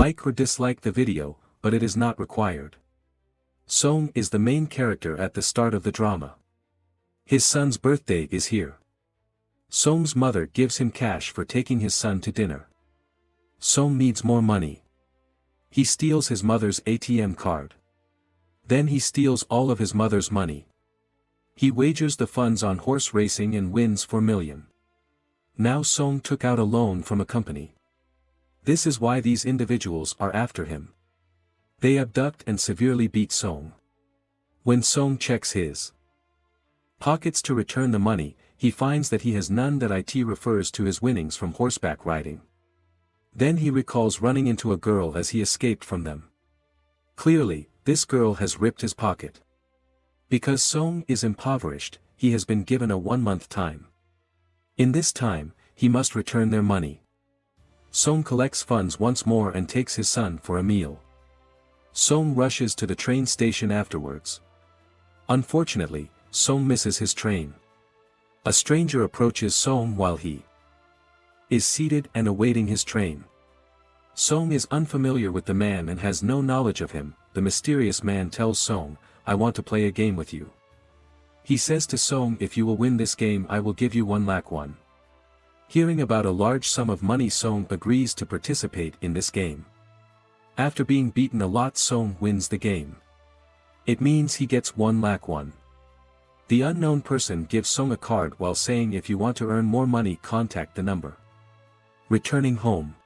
like or dislike the video, but it is not required. Seong is the main character at the start of the drama. His son's birthday is here. Seong's mother gives him cash for taking his son to dinner. Seong needs more money. He steals his mother's ATM card. Then he steals all of his mother's money. He wagers the funds on horse racing and wins for million. Now Seong took out a loan from a company. This is why these individuals are after him. They abduct and severely beat Seong. When Seong checks his pockets to return the money, he finds that he has none. That it refers to his winnings from horseback riding. Then he recalls running into a girl as he escaped from them. Clearly, this girl has ripped his pocket. Because Seong is impoverished, he has been given a 1-month time. In this time, he must return their money. Seong collects funds once more and takes his son for a meal. Seong rushes to the train station afterwards. Unfortunately, Seong misses his train. A stranger approaches Seong while he is seated and awaiting his train. Seong is unfamiliar with the man and has no knowledge of him. The mysterious man tells Seong, "I want to play a game with you." He says to Seong, "If you will win this game, I will give you 1,00,000 won." Hearing about a large sum of money, Seong agrees to participate in this game. After being beaten a lot, Seong wins the game. It means he gets 1,00,000 won. The unknown person gives Seong a card while saying, "If you want to earn more money, contact the number." Returning home,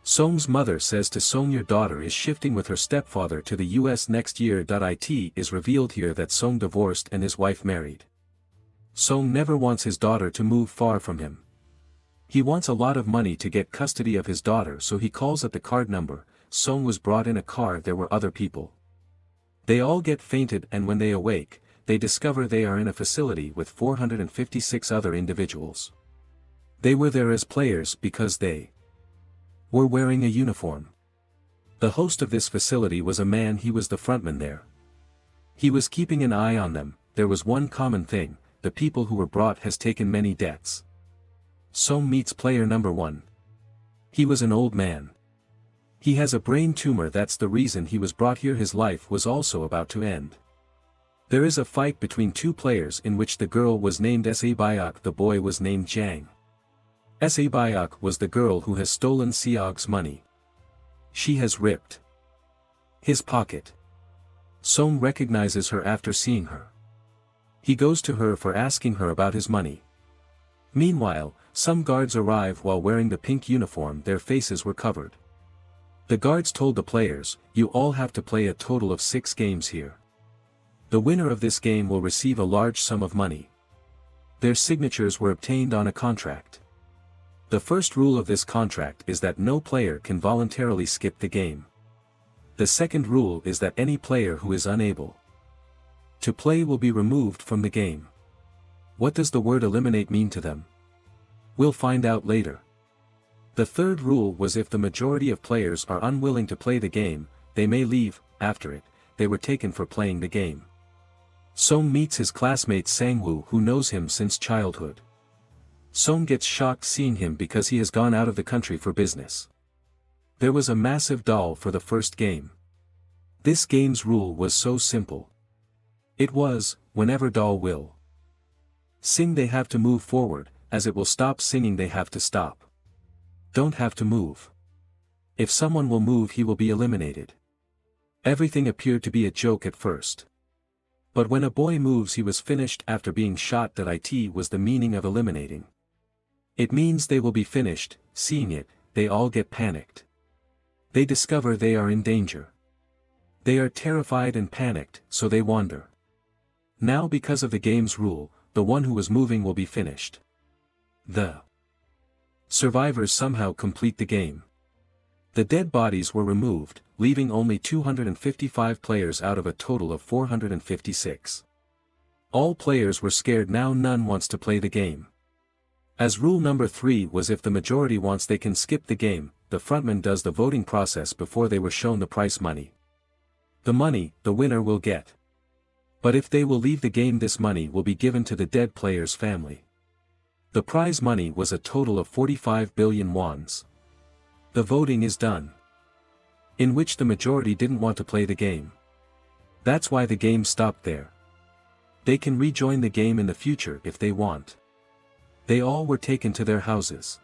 Seong's mother says to Seong, "Your daughter is shifting with her stepfather to the US next year." It is revealed here that Seong divorced and his wife married. Seong never wants his daughter to move far from him. He wants a lot of money to get custody of his daughter, so he calls at the card number. Seong was brought in a car. There were other people. They all get fainted, and when they awake, they discover they are in a facility with 456 other individuals. They were there as players because they were wearing a uniform. The host of this facility was a man. He was the frontman there. He was keeping an eye on them. There was one common thing: the people who were brought has taken many debts. Seong meets player number 1. He was an old man. He has a brain tumor. That's the reason he was brought here. His life was also about to end. There is a fight between two players in which the girl was named Sa-byok, the boy was named Jang. Sa-byok was the girl who has stolen Seog's money. She has ripped his pocket. Seong recognizes her after seeing her. He goes to her for asking her about his money. Meanwhile, some guards arrive while wearing the pink uniform. Their faces were covered. The guards told the players, "You all have to play a total of 6 games here. The winner of this game will receive a large sum of money." Their signatures were obtained on a contract. The first rule of this contract is that no player can voluntarily skip the game. The second rule is that any player who is unable to play will be removed from the game. What does the word eliminate mean to them? We'll find out later. The third rule was if the majority of players are unwilling to play the game, they may leave. After it, they were taken for playing the game. Seong meets his classmate Sang-woo, who knows him since childhood. Seong gets shocked seeing him because he has gone out of the country for business. There was a massive doll for the first game. This game's rule was so simple. It was, whenever doll will sing, they have to move forward, as it will stop singing they have to stop. Don't have to move. If someone will move, he will be eliminated. Everything appeared to be a joke at first. But when a boy moves, he was finished after being shot. It was the meaning of eliminating. It means they will be finished. Seeing it, they all get panicked. They discover they are in danger. They are terrified and panicked, so they wander. Now, because of the game's rule, the one who was moving will be finished. The survivors somehow complete the game. The dead bodies were removed, leaving only 255 players out of a total of 456. All players were scared. Now none wants to play the game. As rule number 3 was, if the majority wants, they can skip the game. The frontman does the voting process before they were shown the prize money. The money, the winner will get. But if they will leave the game, this money will be given to the dead player's family. The prize money was a total of 45 billion wons. The voting is done. in which the majority didn't want to play the game. That's why the game stopped there. They can rejoin the game in the future if they want. They all were taken to their houses.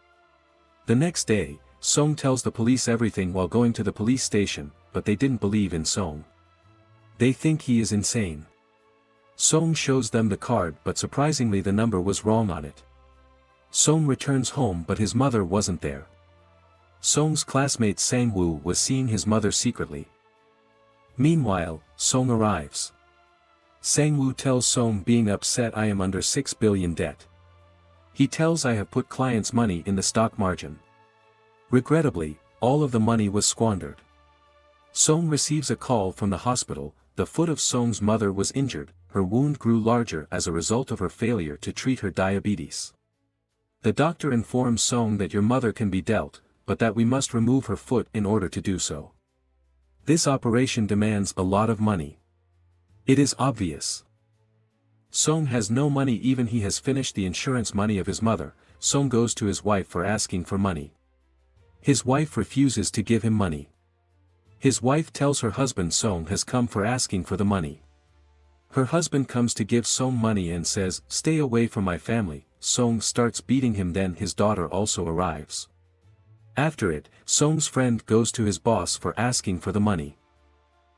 The next day, Seong tells the police everything while going to the police station, but they didn't believe in Seong. They think he is insane. Seong shows them the card, but surprisingly the number was wrong on it. Seong returns home, but his mother wasn't there. Seong's classmate Sang-woo was seeing his mother secretly. Meanwhile, Seong arrives. Sang-woo tells Seong, being upset, "I am under 6 billion debt." He tells, "I have put clients' money in the stock margin." Regrettably, all of the money was squandered. Seong receives a call from the hospital. The foot of Seong's mother was injured, her wound grew larger as a result of her failure to treat her diabetes. The doctor informs Seong that your mother can be dealt, but that we must remove her foot in order to do so. This operation demands a lot of money. It is obvious. Seong has no money, even he has finished the insurance money of his mother. Seong goes to his wife for asking for money. His wife refuses to give him money. His wife tells her husband Seong has come for asking for the money. Her husband comes to give Seong money and says, "Stay away from my family." Seong starts beating him, then his daughter also arrives. After it, Seong's friend goes to his boss for asking for the money.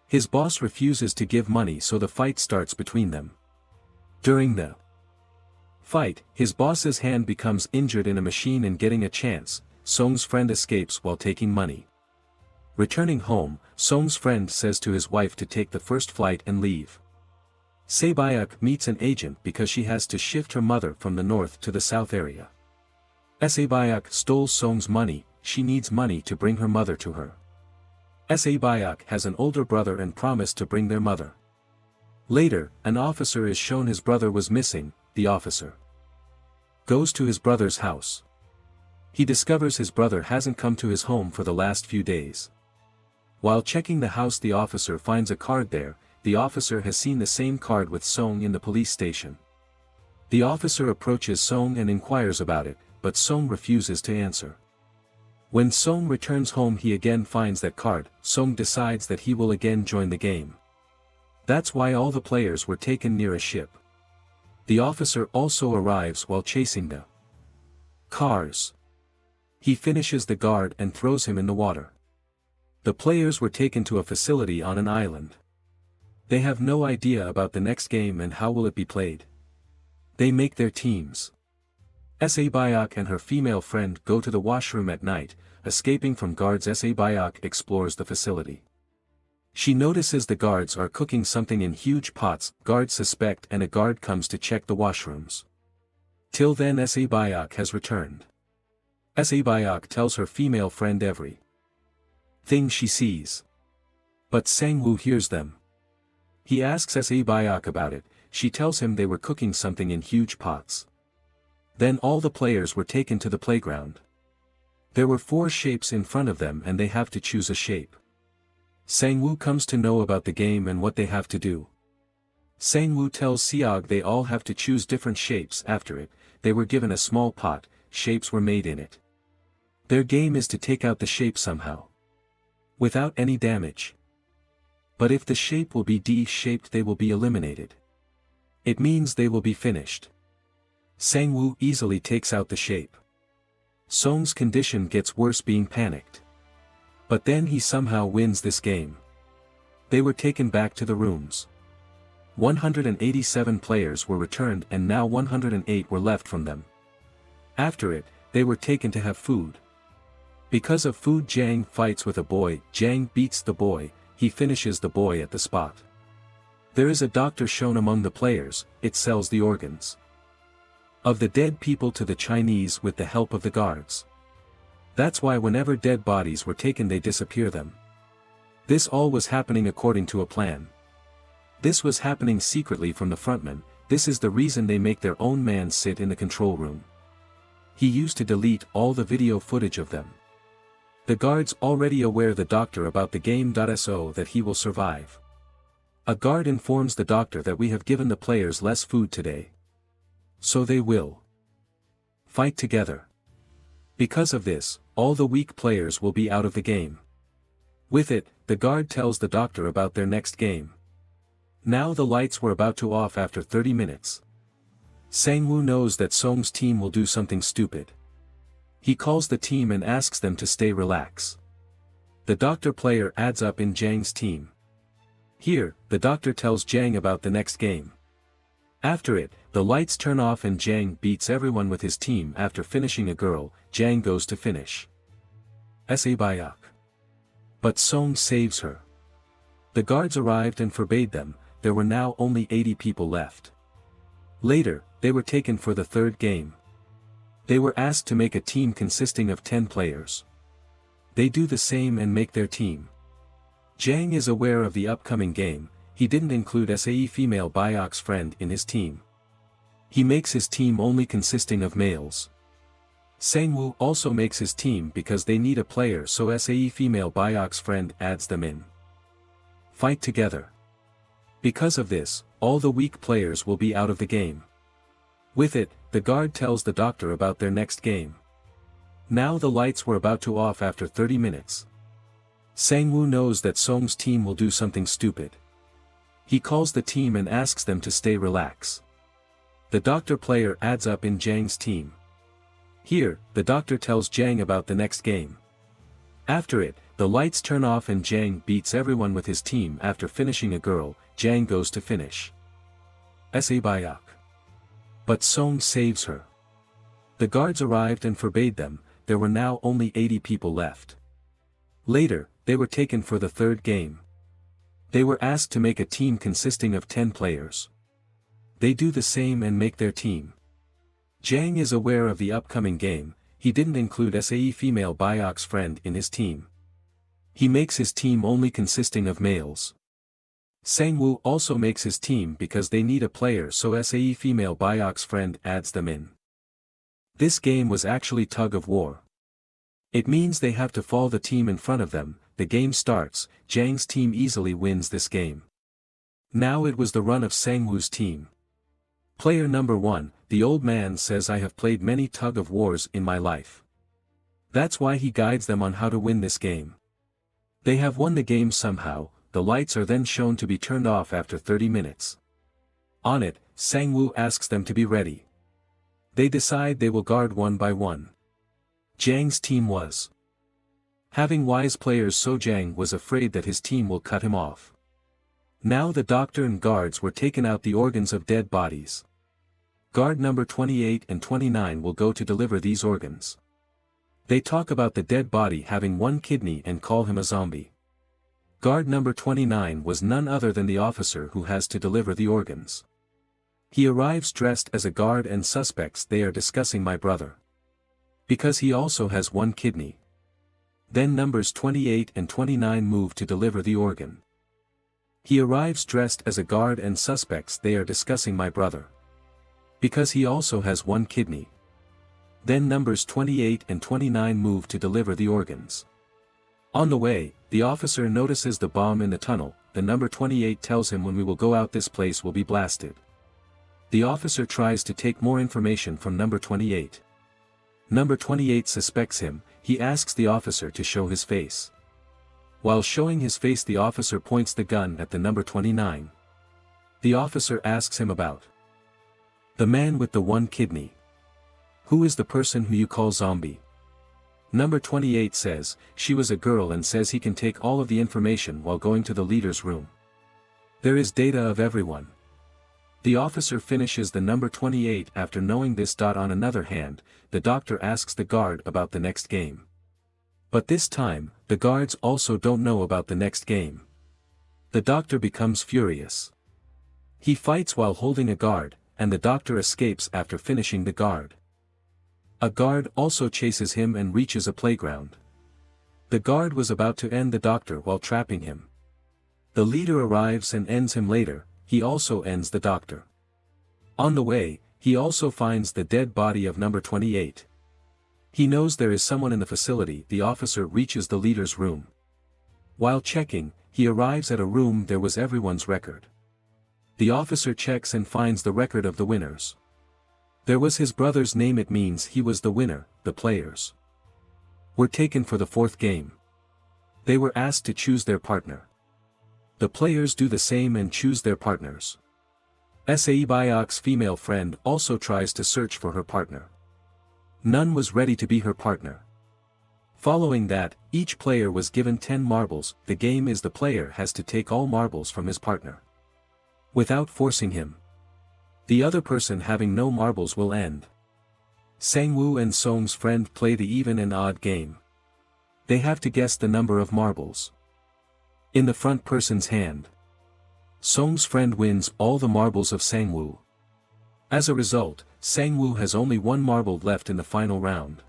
His boss refuses to give money, so the fight starts between them. During the fight, his boss's hand becomes injured in a machine, and getting a chance, Seong's friend escapes while taking money. Returning home, Seong's friend says to his wife to take the first flight and leave. Se-byuk meets an agent because she has to shift her mother from the north to the south area. Se-byuk stole Seong's money. She needs money to bring her mother to her. Se-byuk has an older brother and promised to bring their mother. Later, an officer is shown his brother was missing. The officer goes to his brother's house. He discovers his brother hasn't come to his home for the last few days. While checking the house, the officer finds a card there. The officer has seen the same card with Seong in the police station. The officer approaches Seong and inquires about it, but Seong refuses to answer. When Seong returns home, he again finds that card. Seong decides that he will again join the game. That's why all the players were taken near a ship. The officer also arrives while chasing the cars. He finishes the guard and throws him in the water. The players were taken to a facility on an island. They have no idea about the next game and how will it be played. They make their teams. Se-byuk and her female friend go to the washroom at night. Escaping from guards, Se-byuk explores the facility. She notices the guards are cooking something in huge pots. Guards suspect, and a guard comes to check the washrooms. Till then, Se-byuk has returned. Se-byuk tells her female friend every thing she sees. But Sang-woo hears them. He asks Se-byuk about it. She tells him they were cooking something in huge pots. Then all the players were taken to the playground. There were 4 shapes in front of them and they have to choose a shape. Sang-woo comes to know about the game and what they have to do. Sang-woo tells Seong they all have to choose different shapes. After it, they were given a small pot. Shapes were made in it. Their game is to take out the shape somehow, without any damage. But if the shape will be D-shaped, they will be eliminated. It means they will be finished. Sang-woo easily takes out the shape. Seong's condition gets worse, being panicked. But then he somehow wins this game. They were taken back to the rooms. 187 players were returned and now 108 were left from them. After it, they were taken to have food. Because of food, Jang fights with a boy. Jang beats the boy. He finishes the boy at the spot. There is a doctor shown among the players. It sells the organs of the dead people to the Chinese with the help of the guards. That's why whenever dead bodies were taken, they disappear them. This all was happening according to a plan. This was happening secretly from the frontman. This is the reason they make their own man sit in the control room. He used to delete all the video footage of them. The guards already aware the doctor about the game. So that he will survive. A guard informs the doctor that we have given the players less food today. So they will fight together. Because of this, all the weak players will be out of the game. With it, the guard tells the doctor about their next game. Now the lights were about to off after 30 minutes. Sang-woo knows that Seong's team will do something stupid. He calls the team and asks them to stay relaxed. The doctor player adds up in Jang's team. Here, the doctor tells Jang about the next game. After it, the lights turn off and Jang beats everyone with his team. After finishing a girl, Jang goes to finish Sabayok. But Seong saves her. The guards arrived and forbade them. There were now only 80 people left. Later, they were taken for the third game. They were asked to make a team consisting of 10 players. They do the same and make their team. Jang is aware of the upcoming game. He didn't include Sae female Bayok's friend in his team. He makes his team only consisting of males. Sang-woo also makes his team because they need a player, so Sae female Bayok's friend adds them in. Fight together. Because of this, all the weak players will be out of the game. With it, the guard tells the doctor about their next game. Now the lights were about to off after 30 minutes. Sang-woo knows that Seong's team will do something stupid. He calls the team and asks them to stay relaxed. The doctor player adds up in Jang's team. Here, the doctor tells Jang about the next game. After it, the lights turn off and Jang beats everyone with his team. After finishing a girl, Jang goes to finish Sabayok. But Seong saves her. The guards arrived and forbade them. There were now only 80 people left. Later, they were taken for the third game. They were asked to make a team consisting of 10 players. They do the same and make their team. Jang is aware of the upcoming game. He didn't include Sae female Bayok's friend in his team. He makes his team only consisting of males. Sang-woo also makes his team because they need a player, so Sae female Bayok's friend adds them in. This game was actually tug of war. It means they have to fall the team in front of them. The game starts. Jang's team easily wins this game. Now it was the run of Sang-woo's team. Player number 1, the old man, says, I have played many tug of wars in my life. That's why he guides them on how to win this game. They have won the game somehow. The lights are then shown to be turned off after 30 minutes. On it, Sang-woo asks them to be ready. They decide they will guard one by one. Jang's team was having wise players, so Jang was afraid that his team will cut him off. Now the doctor and guards were taken out the organs of dead bodies. Guard number 28 and 29 will go to deliver these organs. They talk about the dead body having one kidney and call him a zombie. Guard number 29 was none other than the officer who has to deliver the organs. He arrives dressed as a guard and suspects they are discussing my brother. Because he also has one kidney. Then numbers 28 and 29 move to deliver the organ. He arrives dressed as a guard and suspects they are discussing my brother. Because he also has one kidney. Then numbers 28 and 29 move to deliver the organs. On the way, the officer notices the bomb in the tunnel. The number 28 tells him when we will go out this place will be blasted. The officer tries to take more information from number 28. Number 28 suspects him. He asks the officer to show his face. While showing his face, the officer points the gun at the number 29. The officer asks him about the man with the one kidney. Who is the person who you call zombie? Number 28 says, she was a girl, and says he can take all of the information while going to the leader's room. There is data of everyone. The officer finishes the number 28 after knowing this. On another hand, the doctor asks the guard about the next game. But this time, the guards also don't know about the next game. The doctor becomes furious. He fights while holding a guard, and the doctor escapes after finishing the guard. A guard also chases him and reaches a playground. The guard was about to end the doctor while trapping him. The leader arrives and ends him later. He also ends the doctor. On the way, he also finds the dead body of number 28. He knows there is someone in the facility. The officer reaches the leader's room. While checking, he arrives at a room. There was everyone's record. The officer checks and finds the record of the winners. There was his brother's name. It means he was the winner. The players were taken for the fourth game. They were asked to choose their partner. The players do the same and choose their partners. Saebyok's female friend also tries to search for her partner. None was ready to be her partner. Following that, each player was given 10 marbles. The game is the player has to take all marbles from his partner, without forcing him. The other person having no marbles will end. Sang-woo and Seong's friend play the even and odd game. They have to guess the number of marbles in the front person's hand. Seong's friend wins all the marbles of Sang-woo. As a result, Sang-woo has only one marble left in the final round.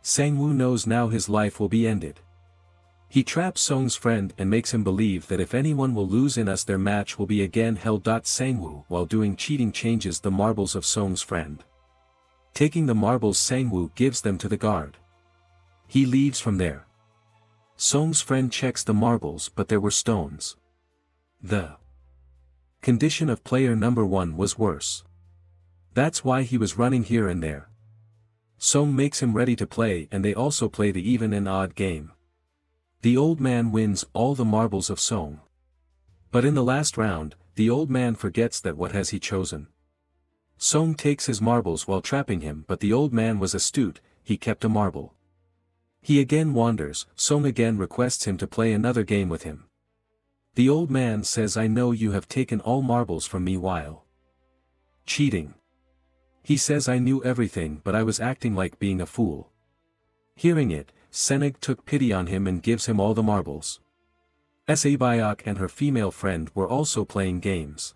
Sang-woo knows now his life will be ended. He traps Seong's friend and makes him believe that if anyone will lose in us their match will be again held. Sang-woo while doing cheating changes the marbles of Seong's friend. Taking the marbles Sang-woo gives them to the guard. He leaves from there. Seong's friend checks the marbles but there were stones. The condition of player number 1 was worse. That's why he was running here and there. Seong makes him ready to play and they also play the even and odd game. The old man wins all the marbles of Seong. But in the last round, the old man forgets that what has he chosen. Seong takes his marbles while trapping him but the old man was astute, he kept a marble. He again wanders, Seong again requests him to play another game with him. The old man says I know you have taken all marbles from me while cheating. He says I knew everything but I was acting like being a fool. Hearing it, Senog took pity on him and gives him all the marbles. Saebyok and her female friend were also playing games.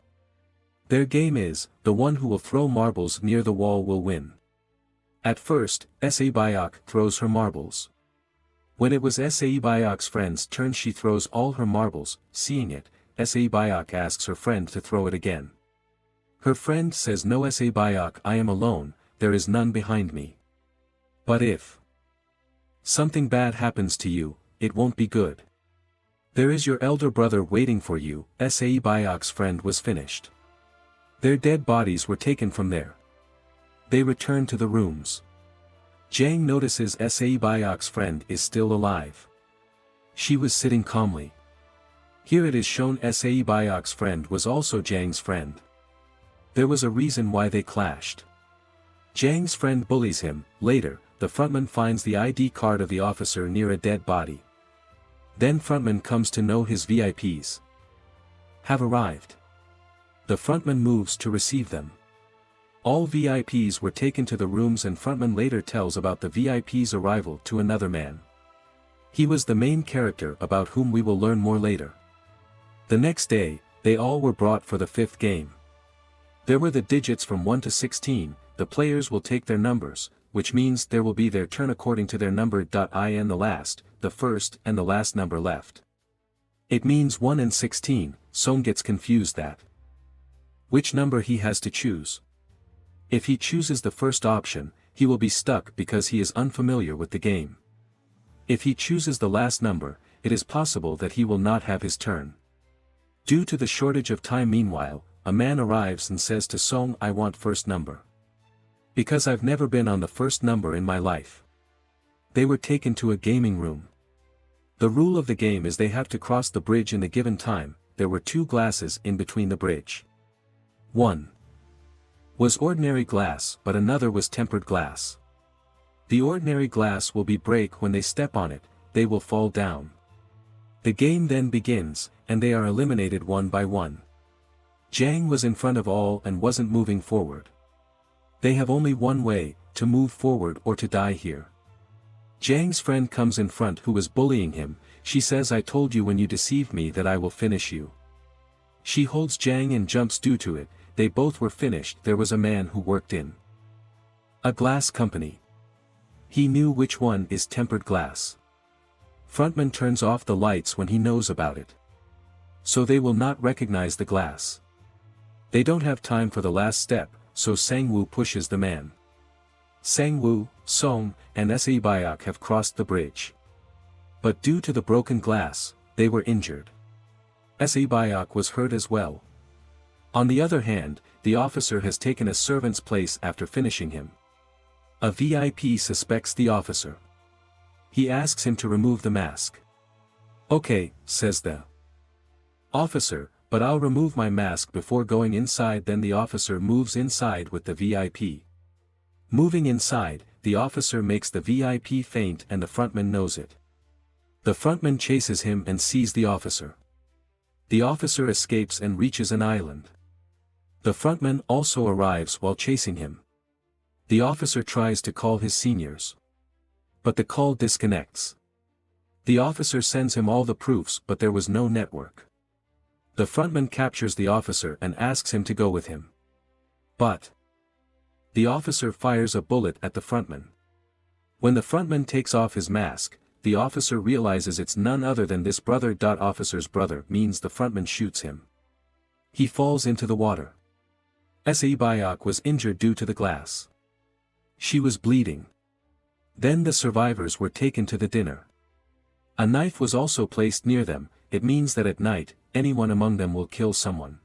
Their game is, the one who will throw marbles near the wall will win. At first, Saebyok throws her marbles. When it was Saebyok's friend's turn she throws all her marbles. Seeing it, Saebyok asks her friend to throw it again. Her friend says no Saebyok I am alone, there is none behind me. But if something bad happens to you, it won't be good. There is your elder brother waiting for you. Saebyok's friend was finished. Their dead bodies were taken from there. They return to the rooms. Jang notices Saebyok's friend is still alive. She was sitting calmly. Here it is shown Saebyok's friend was also Jang's friend. There was a reason why they clashed. Jang's friend bullies him. Later, the frontman finds the ID card of the officer near a dead body. Then frontman comes to know his VIPs have arrived. The frontman moves to receive them. All VIPs were taken to the rooms and frontman later tells about the VIP's arrival to another man. He was the main character about whom we will learn more later. The next day, they all were brought for the 5th game. There were the digits from 1 to 16, the players will take their numbers, which means there will be their turn according to their number. In the last, the first and the last number left. It means 1 and 16, Seong gets confused that which number he has to choose. If he chooses the first option, he will be stuck because he is unfamiliar with the game. If he chooses the last number, it is possible that he will not have his turn. Due to the shortage of time meanwhile, a man arrives and says to Seong I want first number. Because I've never been on the first number in my life. They were taken to a gaming room. The rule of the game is they have to cross the bridge in the given time. There were 2 glasses in between the bridge. One was ordinary glass but another was tempered glass. The ordinary glass will be break when they step on it, they will fall down. The game then begins, and they are eliminated one by one. Jang was in front of all and wasn't moving forward. They have only one way, to move forward or to die here. Jang's friend comes in front who was bullying him, she says I told you when you deceived me that I will finish you. She holds Jang and jumps due to it, they both were finished. There was a man who worked in a glass company. He knew which one is tempered glass. Frontman turns off the lights when he knows about it. So they will not recognize the glass. They don't have time for the last step, so Sang-woo pushes the man. Sang-woo, Seong, and Saebyok have crossed the bridge. But due to the broken glass, they were injured. Saebyok was hurt as well. On the other hand, the officer has taken a servant's place after finishing him. A VIP suspects the officer. He asks him to remove the mask. Okay, says the officer, but I'll remove my mask before going inside. Then the officer moves inside with the VIP. Moving inside, the officer makes the VIP faint and the frontman knows it. The frontman chases him and sees the officer. The officer escapes and reaches an island. The frontman also arrives while chasing him. The officer tries to call his seniors, but the call disconnects. The officer sends him all the proofs, but there was no network. The frontman captures the officer and asks him to go with him. But the officer fires a bullet at the frontman. When the frontman takes off his mask, the officer realizes it's none other than this brother. Officer's brother means the frontman shoots him. He falls into the water. Seong was injured due to the glass. She was bleeding. Then the survivors were taken to the dinner. A knife was also placed near them. It means that at night, anyone among them will kill someone.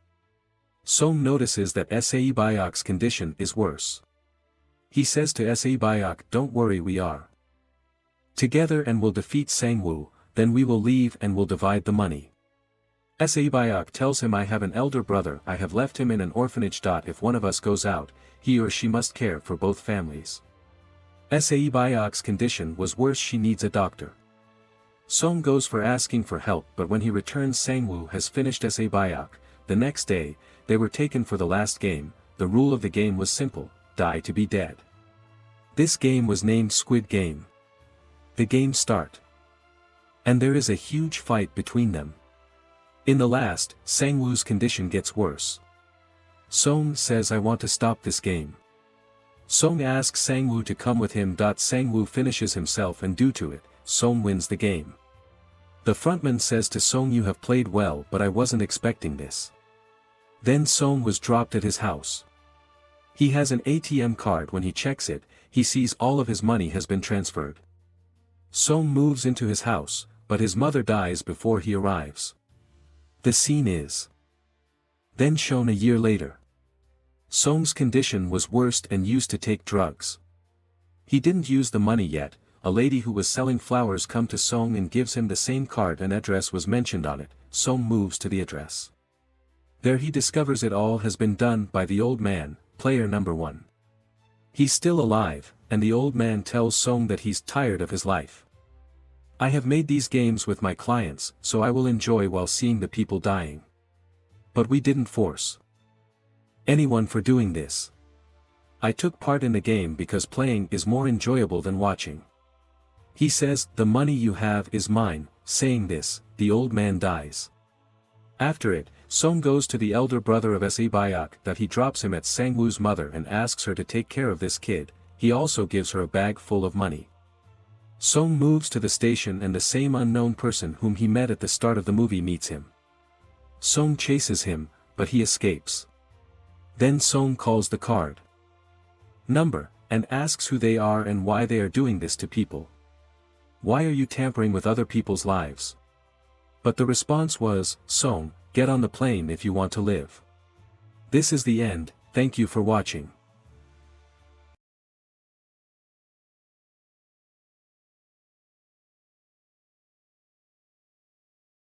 Seong notices that Seong's condition is worse. He says to Seong, "Don't worry, we are together and will defeat Sang-woo, then we will leave and will divide the money." Seong tells him, "I have an elder brother, I have left him in an orphanage. If one of us goes out, he or she must care for both families." Seong's condition was worse, she needs a doctor. Seong goes for asking for help, but when he returns, Sang-woo has finished Seong. The next day, they were taken for the last game. The rule of the game was simple: die to be dead. This game was named Squid Game. The game start, and there is a huge fight between them. In the last, Sang-woo's condition gets worse. Seong says, "I want to stop this game." Seong asks Sang-woo to come with him. Sang-woo finishes himself, and due to it, Seong wins the game. The frontman says to Seong, "You have played well, but I wasn't expecting this." Then Seong was dropped at his house. He has an ATM card. When he checks it, he sees all of his money has been transferred. Seong moves into his house, but his mother dies before he arrives. The scene is then shown a year later. Seong's condition was worse and used to take drugs. He didn't use the money yet. A lady who was selling flowers comes to Seong and gives him the same card. An address was mentioned on it. Seong moves to the address. There he discovers it all has been done by the old man, player number 1. He's still alive, and the old man tells Seong that he's tired of his life. "I have made these games with my clients, so I will enjoy while seeing the people dying. But we didn't force anyone for doing this. I took part in the game because playing is more enjoyable than watching." He says, "The money you have is mine." Saying this, the old man dies. After it, Seong goes to the elder brother of Seong that he drops him at Sang-woo's mother and asks her to take care of this kid. He also gives her a bag full of money. Seong moves to the station and the same unknown person whom he met at the start of the movie meets him. Seong chases him, but he escapes. Then Seong calls the card number, and asks who they are and why they are doing this to people. "Why are you tampering with other people's lives?" But the response was, "Seong, get on the plane if you want to live." This is the end. Thank you for watching.